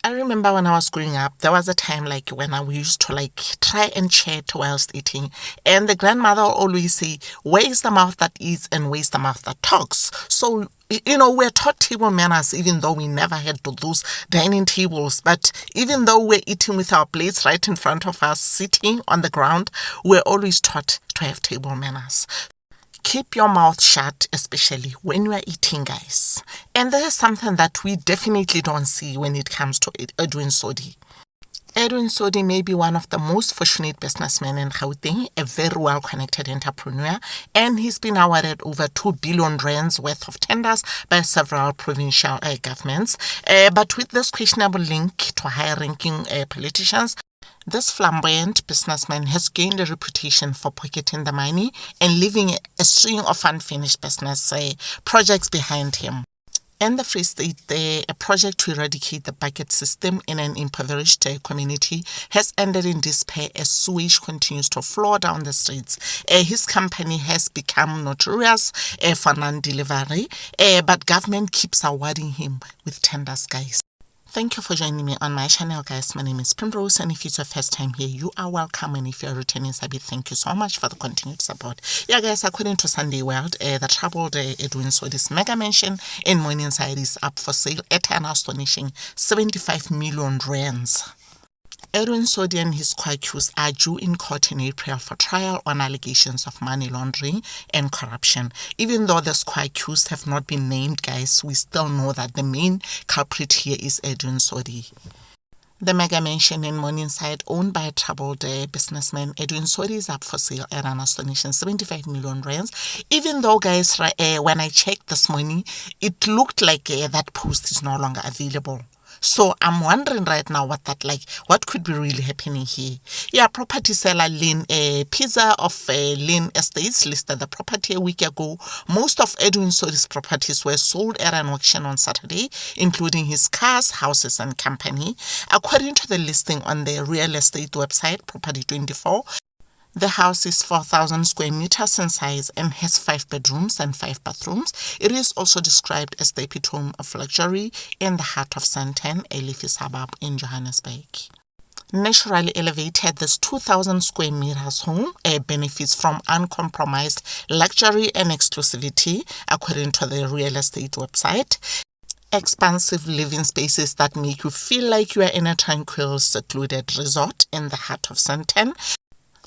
I remember when I was growing up, there was a time like when we used to like try and chat whilst eating, and the grandmother always say, "Where is the mouth that eats and where is the mouth that talks?" So we're taught table manners even though we never had to those dining tables. But even though we're eating with our plates right in front of us, sitting on the ground, we're always taught to have table manners. Keep your mouth shut, especially when you are eating, guys. And this is something that we definitely don't see when it comes to Edwin Sodi. Edwin Sodi may be one of the most fortunate businessmen in Gauteng, a very well-connected entrepreneur, and he's been awarded over 2 billion rands worth of tenders by several provincial governments. But with this questionable link to high-ranking politicians, this flamboyant businessman has gained a reputation for pocketing the money and leaving a string of unfinished business projects behind him. In the Free State, a project to eradicate the bucket system in an impoverished community has ended in despair as sewage continues to flow down the streets. His company has become notorious for non-delivery, but government keeps awarding him with tenders, guys. Thank you for joining me on my channel, guys. My name is Primrose, and if it's your first time here, you are welcome. And if you're a returning subby, thank you so much for the continued support. Yeah, guys, according to Sunday World, the troubled Edwin Sodi's mega mansion in Morningside is up for sale at an astonishing 75 million rands. Edwin Sodi and his co-accused are due in court in April for trial on allegations of money laundering and corruption. Even though the co-accused have not been named, guys, we still know that the main culprit here is Edwin Sodi. The mega mansion in Morningside, owned by a troubled businessman Edwin Sodi, is up for sale at an astonishing 75 million rands. Even though, guys, when I checked this morning, it looked like that post is no longer available. So I'm wondering right now what could be really happening here. Yeah, property seller Lynn Pizza of Lynn Estates listed the property a week ago. Most of Edwin Sodi's properties were sold at an auction on Saturday, including his cars, houses, and company. According to the listing on the real estate website, Property 24, the house is 4,000 square meters in size and has 5 bedrooms and 5 bathrooms. It is also described as the epitome of luxury in the heart of Sandton, a leafy suburb in Johannesburg. Naturally elevated, this 2,000 square meters home benefits from uncompromised luxury and exclusivity, according to the real estate website. Expansive living spaces that make you feel like you are in a tranquil, secluded resort in the heart of Sandton.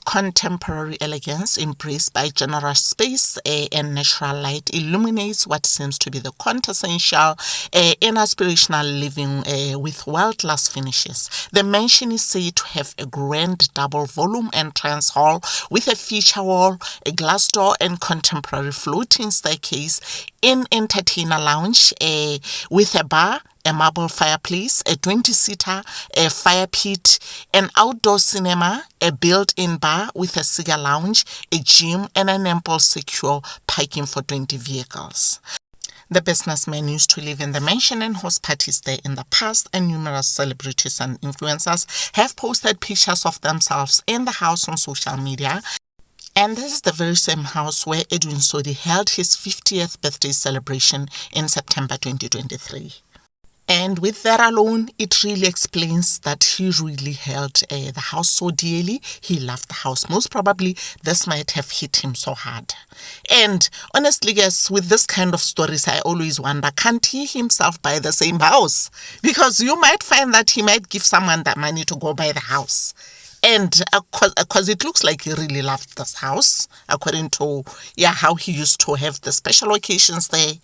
Contemporary elegance embraced by generous space and natural light illuminates what seems to be the quintessential and aspirational living with world-class finishes. The mansion is said to have a grand double-volume entrance hall with a feature wall, a glass door, and contemporary floating staircase, an entertainer lounge with a bar, a marble fireplace, a 20-seater, a fire pit, an outdoor cinema, a built-in bar with a cigar lounge, a gym, and an ample secure parking for 20 vehicles. The businessman used to live in the mansion and host parties there in the past, and numerous celebrities and influencers have posted pictures of themselves in the house on social media. And this is the very same house where Edwin Sodi held his 50th birthday celebration in September 2023. And with that alone, it really explains that he really held the house so dearly. He loved the house. Most probably, this might have hit him so hard. And honestly, guys, with this kind of stories, I always wonder, can't he himself buy the same house? Because you might find that he might give someone that money to go buy the house. And because it looks like he really loved this house, according to how he used to have the special occasions there.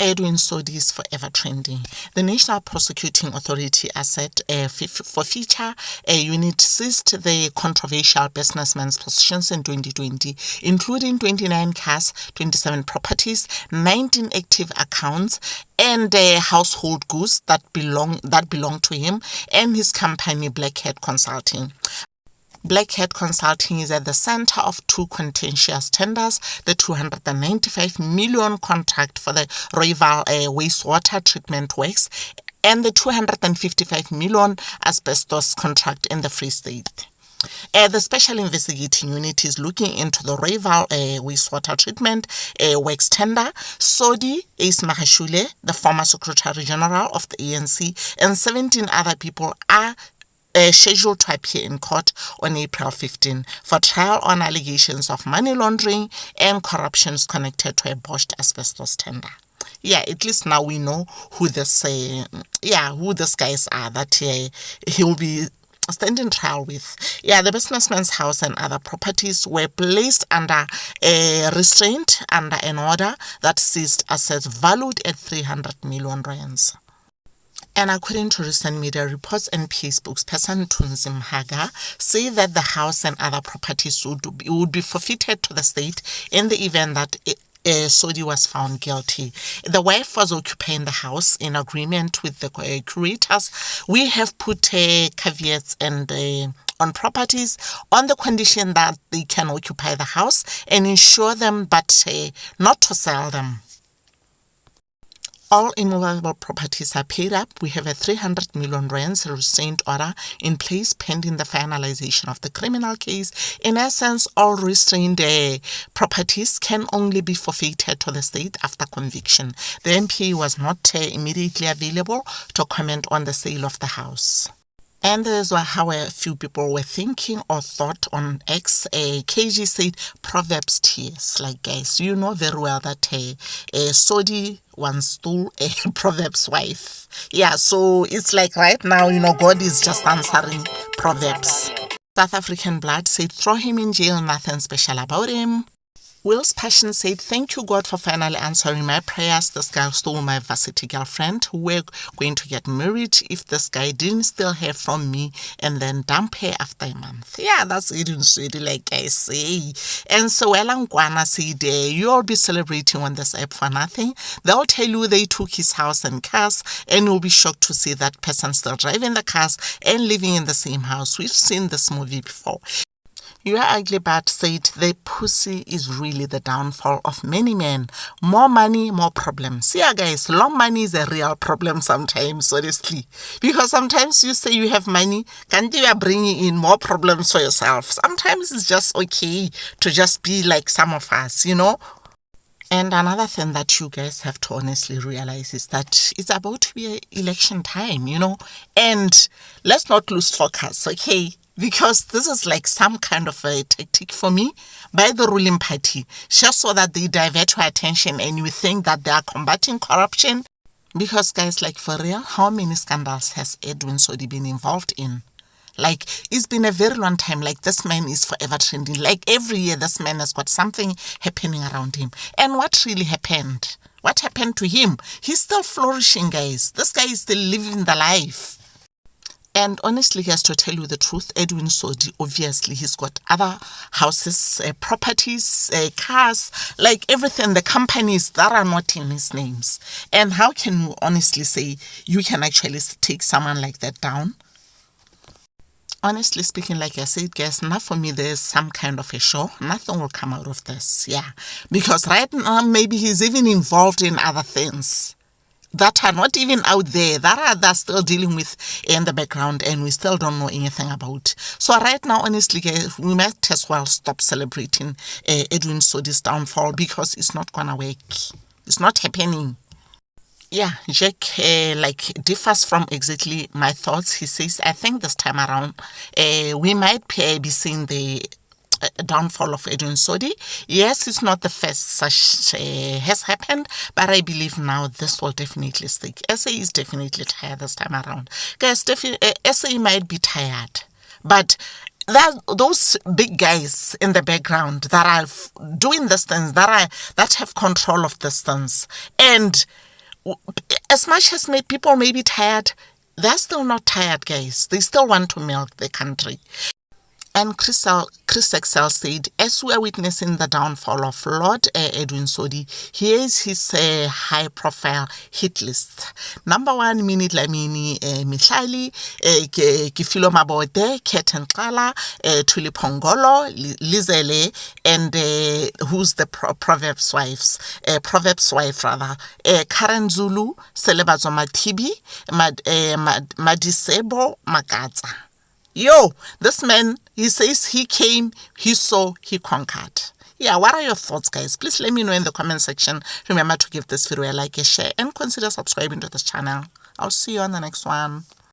Edwin Sodi is forever trending. The National Prosecuting Authority asset for feature unit seized the controversial businessman's possessions in 2020, including 29 cars, 27 properties, 19 active accounts, and household goods that belong to him and his company Blackhead Consulting. Blackhead Consulting is at the center of 2 contentious tenders, the 295 million contract for the Royal wastewater treatment works and the 255 million asbestos contract in the Free State. The Special Investigating Unit is looking into the rival wastewater treatment works tender. Sodi is Mahashule, the former Secretary General of the ANC, and 17 other people are scheduled to appear in court on April 15 for trial on allegations of money laundering and corruptions connected to a botched asbestos tender. Yeah, at least now we know who this guys are that he will be standing trial with. Yeah, the businessman's house and other properties were placed under a restraint under an order that seized assets valued at 300 million rands. And according to recent media reports, NPA spokesperson Tunzi Mhaga say that the house and other properties would be forfeited to the state in the event that Sodi was found guilty. The wife was occupying the house in agreement with the curators. We have put caveats and on properties on the condition that they can occupy the house and insure them, but not to sell them. All immovable properties are paid up. We have a 300 million rands restraint order in place pending the finalization of the criminal case. In essence, all restrained properties can only be forfeited to the state after conviction. The MP was not immediately available to comment on the sale of the house. And there's how a few people were thinking or thought on X. KG said Proverbs tears. Like, guys, you know very well that Sodi once stole a Proverbs wife. Yeah, so it's like right now, God is just answering Proverbs. South African Blood said, throw him in jail, nothing special about him. Will's Passion said, thank you, God, for finally answering my prayers. This guy stole my varsity girlfriend who were going to get married if this guy didn't steal her from me and then dump her after a month. Yeah, that's Edwin Sodi, like I say. And so Ngwana said, you'll be celebrating on this app for nothing. They'll tell you they took his house and cars, and you'll be shocked to see that person still driving the cars and living in the same house. We've seen this movie before. Your Ugly Bat said the pussy is really the downfall of many men. More money, more problems. Yeah, guys, long money is a real problem sometimes, honestly. Because sometimes you say you have money, can't you bring in more problems for yourself? Sometimes it's just okay to just be like some of us, And another thing that you guys have to honestly realize is that it's about to be election time, And let's not lose focus, okay? Because this is like some kind of a tactic for me by the ruling party, just so that they divert your attention and you think that they are combating corruption. Because guys, like for real, how many scandals has Edwin Sodi been involved in? Like, it's been a very long time. Like, this man is forever trending. Like, every year this man has got something happening around him. And what really happened? What happened to him? He's still flourishing, guys. This guy is still living the life. And honestly, guys, to tell you the truth, Edwin Sodi, obviously, he's got other houses, properties, cars, like everything, the companies that are not in his names. And how can you honestly say you can actually take someone like that down? Honestly speaking, like I said, guys, now for me, there's some kind of a show. Nothing will come out of this, yeah. Because right now, maybe he's even involved in other things that are not even out there, that still dealing with in the background, and we still don't know anything about. So right now, honestly, guys, we might as well stop celebrating Edwin Sodi's downfall, because it's not gonna work. It's not happening. Yeah, Jack differs from exactly my thoughts. He says, I think this time around, we might be seeing the downfall of Edwin Sodi. Yes, it's not the first such has happened, but I believe now this will definitely stick. SA is definitely tired this time around. Guys, SA might be tired, but those big guys in the background that are doing these things, that have control of these things, and as much as people may be tired, they're still not tired, guys. They still want to milk the country. And Chris Excel said, as we are witnessing the downfall of Lord Edwin Sodi, here is his high-profile hit list. Number 1, Minute Lamini Mihlali, Kifilo Mabode, Keten Kala, Tuli Pongolo, Lizele, and who's the Proverbs wife rather, Karen Zulu, Selebazo Matibi, Madisebo Makatsa. Yo, this man, he says he came, he saw, he conquered. Yeah, what are your thoughts, guys? Please let me know in the comment section. Remember to give this video a like, a share, and consider subscribing to this channel. I'll see you on the next one.